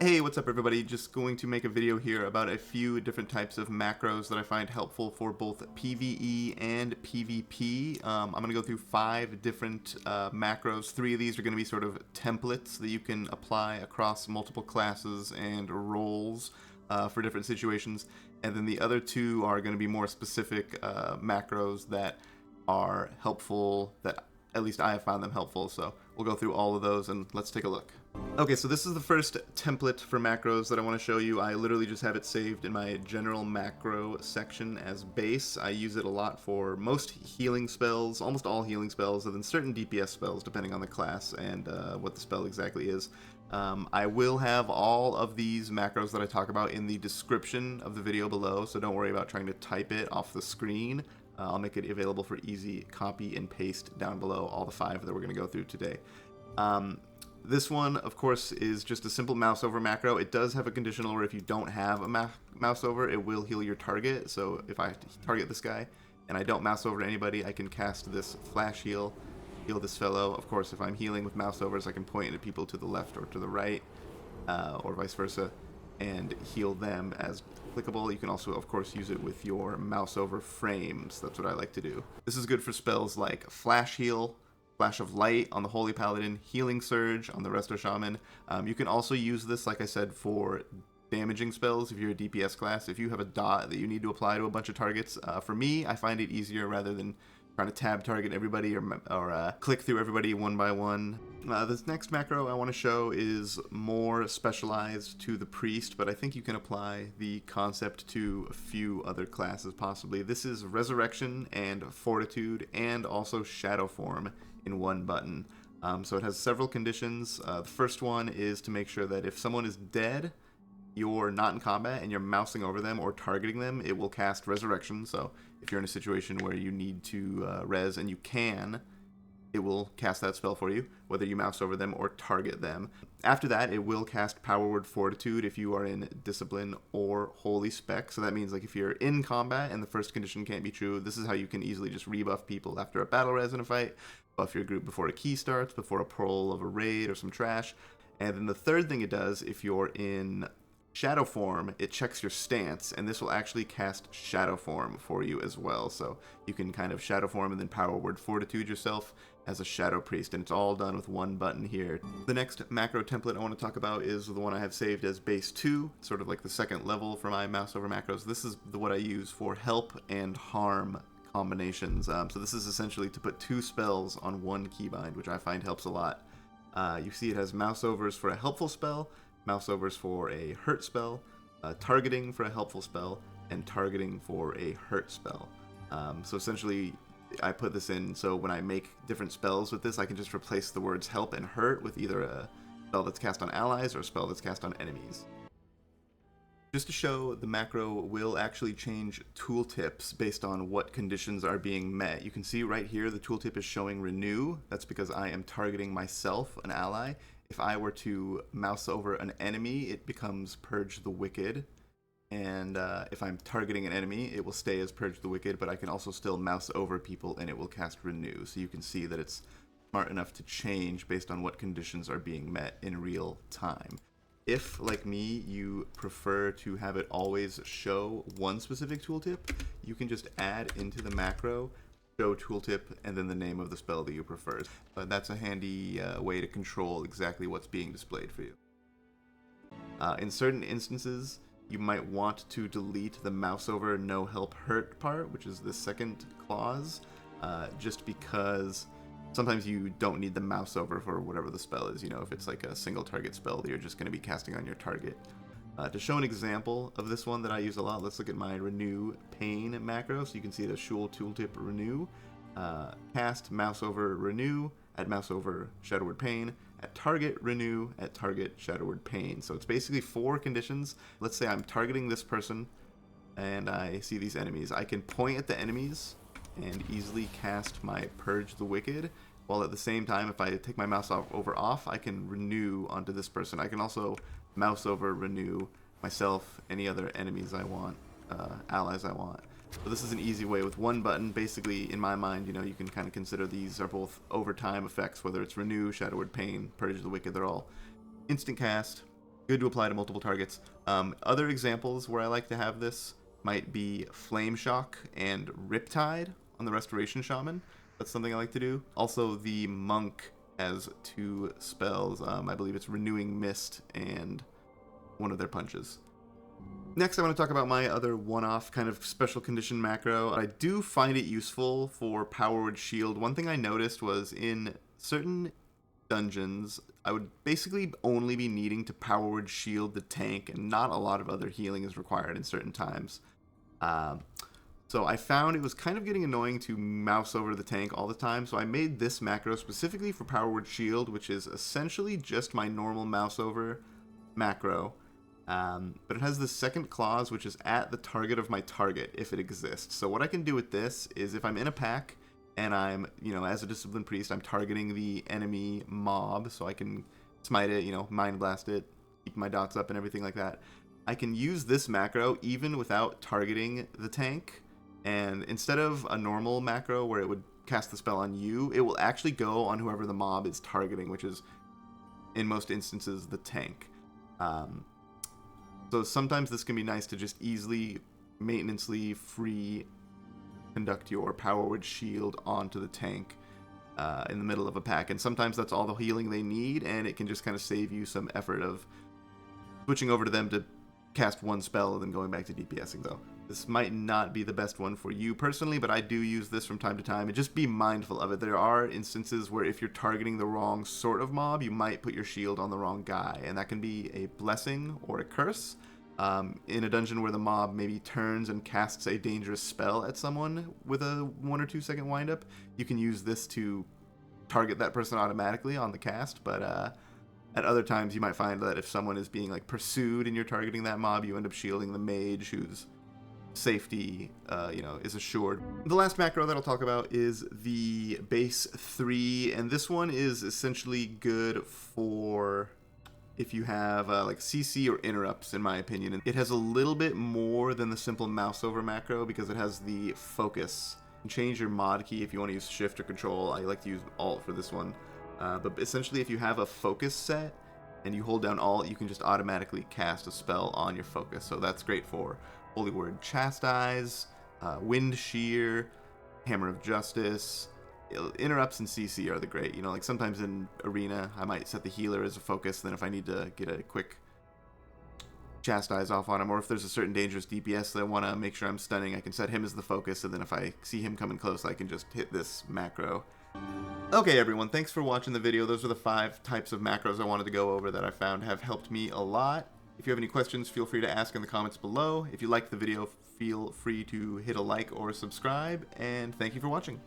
Hey, what's up everybody? Just going to make a video here about a few different types of macros that I find helpful for both PvE and PvP. I'm going to go through 5 different macros. 3 of these are going to be sort of templates that you can apply across multiple classes and roles for different situations. And then the other 2 are going to be more specific macros that are helpful, that at least I have found them helpful. So we'll go through all of those and let's take a look. Okay, so this is the first template for macros that I want to show you. I literally just have it saved in my general macro section as base. I use it a lot for most healing spells, almost all healing spells, and then certain DPS spells depending on the class and what the spell exactly is. I will have all of these macros that I talk about in the description of the video below, so don't worry about trying to type it off the screen. I'll make it available for easy copy and paste down below, all the 5 that we're going to go through today. This one, of course, is just a simple mouseover macro. It does have a conditional where if you don't have a mouseover, it will heal your target. So if I target this guy and I don't mouse over to anybody, I can cast this flash heal this fellow. Of course, if I'm healing with mouseovers, I can point at people to the left or to the right, or vice versa, and heal them as applicable. You can also, of course, use it with your mouseover frames. That's what I like to do. This is good for spells like Flash Heal, Flash of Light on the Holy Paladin, Healing Surge on the Resto Shaman. You can also use this, like I said, for damaging spells if you're a DPS class. If you have a dot that you need to apply to a bunch of targets, for me, I find it easier rather than trying to tab target everybody or click through everybody one by one. This next macro I want to show is more specialized to the priest, but I think you can apply the concept to a few other classes possibly. This is Resurrection and Fortitude and also Shadowform in one button. So it has several conditions. The first one is to make sure that if someone is dead, you're not in combat and you're mousing over them or targeting them, it will cast Resurrection. So if you're in a situation where you need to res and you can, it will cast that spell for you, whether you mouse over them or target them. After that, it will cast Power Word Fortitude if you are in Discipline or Holy Spec. So that means like if you're in combat and the first condition can't be true, this is how you can easily just rebuff people after a battle res in a fight, buff your group before a key starts, before a pull of a raid or some trash. And then the third thing it does, if you're in Shadowform, it checks your stance, and this will actually cast Shadowform for you as well. So you can kind of Shadowform and then Power Word Fortitude yourself as a Shadow Priest, and it's all done with one button here. The next macro template I want to talk about is the one I have saved as base 2, sort of like the second level for my mouse over macros. This is what I use for help and harm combinations. So this is essentially to put 2 spells on one keybind, which I find helps a lot. You see it has mouse overs for a helpful spell, mouse overs for a hurt spell, targeting for a helpful spell, and targeting for a hurt spell. So essentially, I put this in so when I make different spells with this, I can just replace the words help and hurt with either a spell that's cast on allies or a spell that's cast on enemies. Just to show, the macro will actually change tooltips based on what conditions are being met. You can see right here the tooltip is showing renew. That's because I am targeting myself, an ally. If I were to mouse over an enemy, it becomes Purge the Wicked. And if I'm targeting an enemy, it will stay as Purge the Wicked, but I can also still mouse over people and it will cast Renew. So you can see that it's smart enough to change based on what conditions are being met in real time. If, like me, you prefer to have it always show one specific tooltip, you can just add into the macro show tooltip and then the name of the spell that you prefer. But that's a handy way to control exactly what's being displayed for you. In certain instances, you might want to delete the mouse over no help hurt part, which is the second clause, just because sometimes you don't need the mouse over for whatever the spell is. You know, if it's like a single target spell that you're just going to be casting on your target. To show an example of this one that I use a lot, let's look at my Renew Pain macro. So you can see the Shul tooltip Renew. Cast mouse over Renew at mouse over Shadowword Pain, at target Renew, at target Shadowword Pain. So it's basically 4 conditions. Let's say I'm targeting this person and I see these enemies. I can point at the enemies and easily cast my Purge the Wicked, while at the same time, if I take my mouse over off, I can renew onto this person. I can also mouse over renew myself, any other enemies I want, allies I want. So this is an easy way with one button. Basically, in my mind, you know, you can kind of consider these are both overtime effects, whether it's renew, Shadowword Pain, Purge the Wicked, they're all instant cast, Good to apply to multiple targets. Other examples where I like to have this might be Flame Shock and Riptide on the Restoration Shaman. That's something I like to do. Also, the Monk has 2 spells. I believe it's Renewing Mist and one of their punches. Next, I want to talk about my other one-off kind of special condition macro. I do find it useful for Power Word Shield. One thing I noticed was in certain dungeons, I would basically only be needing to Power Word Shield the tank, and not a lot of other healing is required in certain times. So I found it was kind of getting annoying to mouse over the tank all the time, so I made this macro specifically for Power Word Shield, which is essentially just my normal mouse over macro. But it has the second clause, which is at the target of my target, if it exists. So what I can do with this is if I'm in a pack, and I'm, as a Disciplined Priest, I'm targeting the enemy mob, so I can smite it, Mind Blast it, keep my dots up and everything like that. I can use this macro even without targeting the tank, and instead of a normal macro where it would cast the spell on you, it will actually go on whoever the mob is targeting, which is, in most instances, the tank. So sometimes this can be nice to just easily, maintenancely free conduct your Power Word Shield onto the tank in the middle of a pack, and sometimes that's all the healing they need, and it can just kind of save you some effort of switching over to them to cast one spell and then going back to DPSing. Though this might not be the best one for you personally, but I do use this from time to time, and just be mindful of it. There are instances where if you're targeting the wrong sort of mob, you might put your shield on the wrong guy, and that can be a blessing or a curse. In a dungeon where the mob maybe turns and casts a dangerous spell at someone with a 1 or 2 second windup, you can use this to target that person automatically on the cast. But at other times, you might find that if someone is being pursued and you're targeting that mob, you end up shielding the mage whose safety is assured. The last macro that I'll talk about is the base 3, and this one is essentially good for if you have CC or interrupts, in my opinion. It has a little bit more than the simple mouse over macro because it has the focus. You can change your mod key if you want to use shift or control. I like to use alt for this one. But essentially, if you have a focus set and you hold down alt, you can just automatically cast a spell on your focus. So that's great for Holy Word Chastise, Wind Shear, Hammer of Justice. Interrupts and CC are the great. Sometimes in Arena, I might set the healer as a focus, then if I need to get a quick chastise off on him, or if there's a certain dangerous DPS that I want to make sure I'm stunning, I can set him as the focus, and then if I see him coming close, I can just hit this macro. Okay, everyone, thanks for watching the video. Those are the 5 types of macros I wanted to go over that I found have helped me a lot. If you have any questions, feel free to ask in the comments below. If you liked the video, feel free to hit a like or subscribe, and thank you for watching.